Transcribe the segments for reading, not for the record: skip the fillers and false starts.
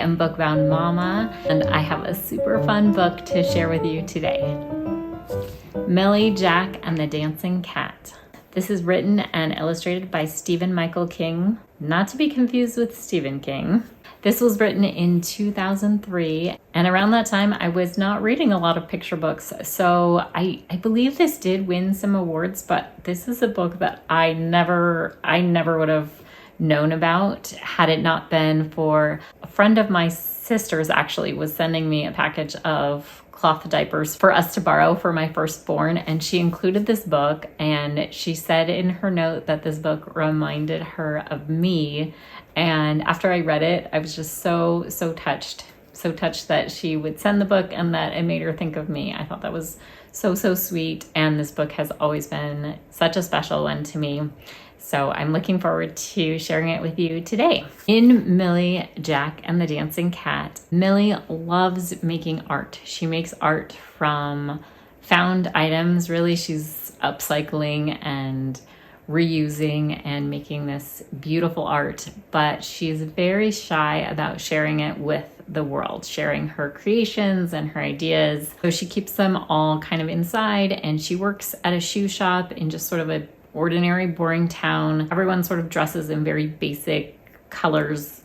am Bookbound Mama, and I have a super fun book to share with you today. Milli, Jack, and the Dancing Cat. This is written and illustrated by Stephen Michael King, not to be confused with Stephen King. This was written in 2003, and around that time I was not reading a lot of picture books, so I believe this did win some awards, but this is a book that I never would have known about had it not been for a friend of my sister's actually was sending me a package of cloth diapers for us to borrow for my firstborn, and she included this book, and she said in her note that this book reminded her of me. And after I read it, I was just so touched that she would send the book and that it made her think of me. I thought that was so sweet, and this book has always been such a special one to me. So I'm looking forward to sharing it with you today. In Milli, Jack, and the Dancing Cat, Milli loves making art. She makes art from found items. Really, she's upcycling and reusing and making this beautiful art, but she's very shy about sharing it with the world, sharing her creations and her ideas. So she keeps them all kind of inside, and she works at a shoe shop in just sort of a ordinary, boring town. Everyone sort of dresses in very basic colors,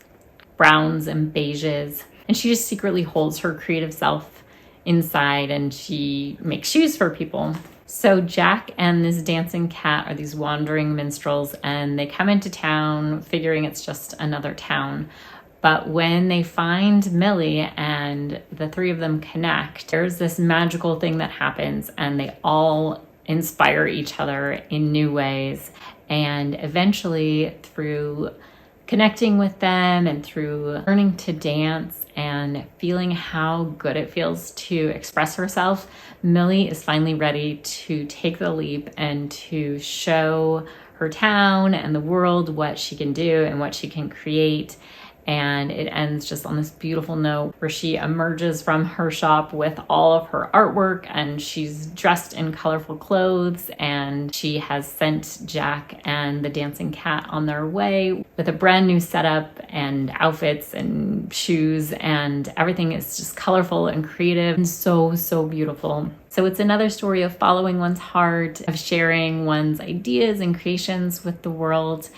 browns and beiges. And she just secretly holds her creative self inside, and she makes shoes for people. So Jack and this dancing cat are these wandering minstrels, and they come into town figuring it's just another town. But when they find Milli and the three of them connect, there's this magical thing that happens, and they all inspire each other in new ways. And eventually, through connecting with them and through learning to dance and feeling how good it feels to express herself, Milli is finally ready to take the leap and to show her town and the world what she can do and what she can create. And it ends just on this beautiful note where she emerges from her shop with all of her artwork, and she's dressed in colorful clothes, and she has sent Jack and the dancing cat on their way with a brand new setup and outfits and shoes, and everything is just colorful and creative and so beautiful. So it's another story of following one's heart, of sharing one's ideas and creations with the world.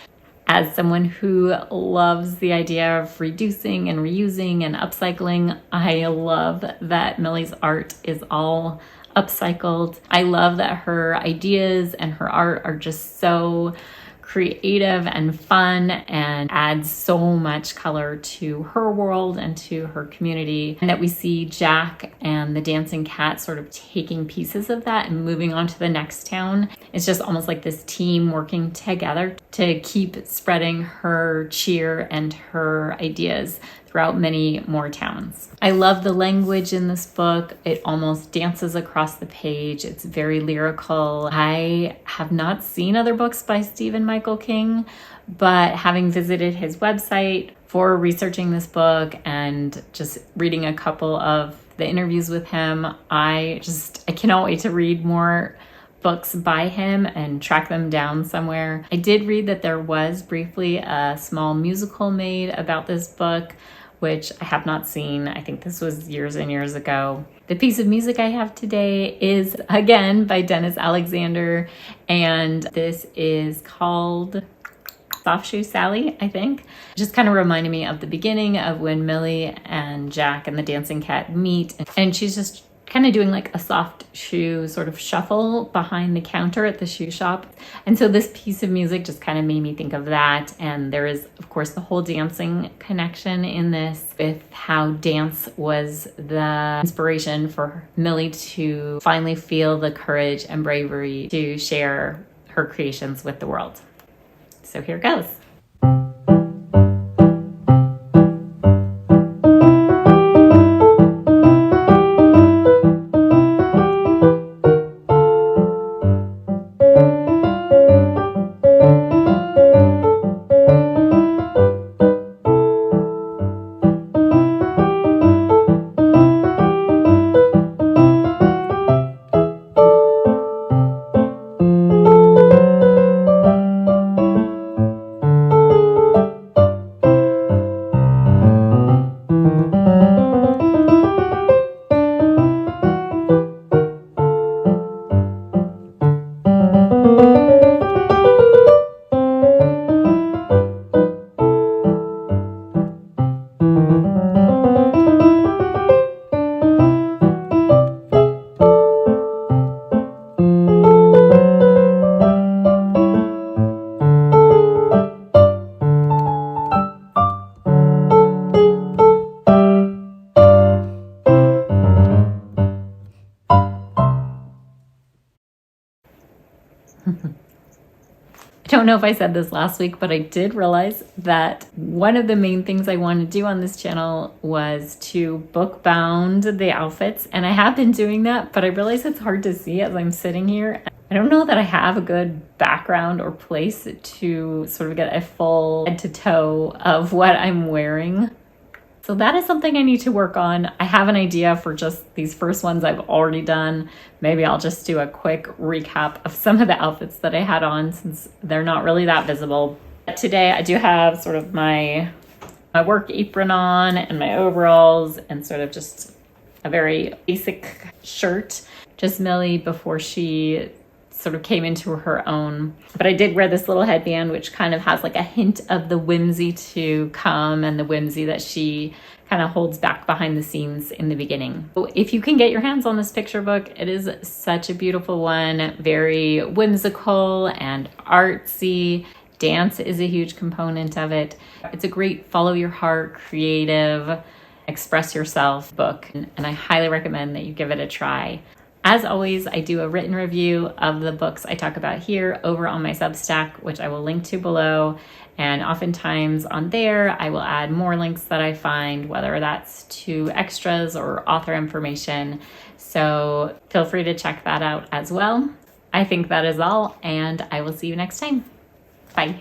As someone who loves the idea of reducing and reusing and upcycling, I love that Milli's art is all upcycled. I love that her ideas and her art are just so creative and fun and adds so much color to her world and to her community. And that we see Jack and the dancing cat sort of taking pieces of that and moving on to the next town. It's just almost like this team working together to keep spreading her cheer and her ideas throughout many more towns. I love the language in this book. It almost dances across the page. It's very lyrical. I have not seen other books by Stephen Michael King, but having visited his website for researching this book and just reading a couple of the interviews with him, I cannot wait to read more books by him and track them down somewhere. I did read that there was briefly a small musical made about this book, which I have not seen. I think this was years and years ago. The piece of music I have today is, again, by Dennis Alexander, and this is called Soft Shoe Sally, I think. Just kind of reminded me of the beginning of when Milli and Jack and the dancing cat meet, and she's just kind of doing like a soft shoe sort of shuffle behind the counter at the shoe shop. And so this piece of music just kind of made me think of that. And there is, of course, the whole dancing connection in this, with how dance was the inspiration for Milli to finally feel the courage and bravery to share her creations with the world. So here goes. I don't know if I said this last week, but I did realize that one of the main things I want to do on this channel was to book bound the outfits. And I have been doing that, but I realize it's hard to see as I'm sitting here. I don't know that I have a good background or place to sort of get a full head to toe of what I'm wearing. So that is something I need to work on. I have an idea for just these first ones I've already done. Maybe I'll just do a quick recap of some of the outfits that I had on since they're not really that visible. But today I do have sort of my work apron on and my overalls and sort of just a very basic shirt. Just Millie before she sort of came into her own. But I did wear this little headband, which kind of has like a hint of the whimsy to come and the whimsy that she kind of holds back behind the scenes in the beginning. So if you can get your hands on this picture book, it is such a beautiful one, very whimsical and artsy. Dance is a huge component of it. It's a great follow your heart, creative, express yourself book, and I highly recommend that you give it a try. As always, I do a written review of the books I talk about here over on my Substack, which I will link to below. And oftentimes on there, I will add more links that I find, whether that's to extras or author information. So feel free to check that out as well. I think that is all, and I will see you next time. Bye.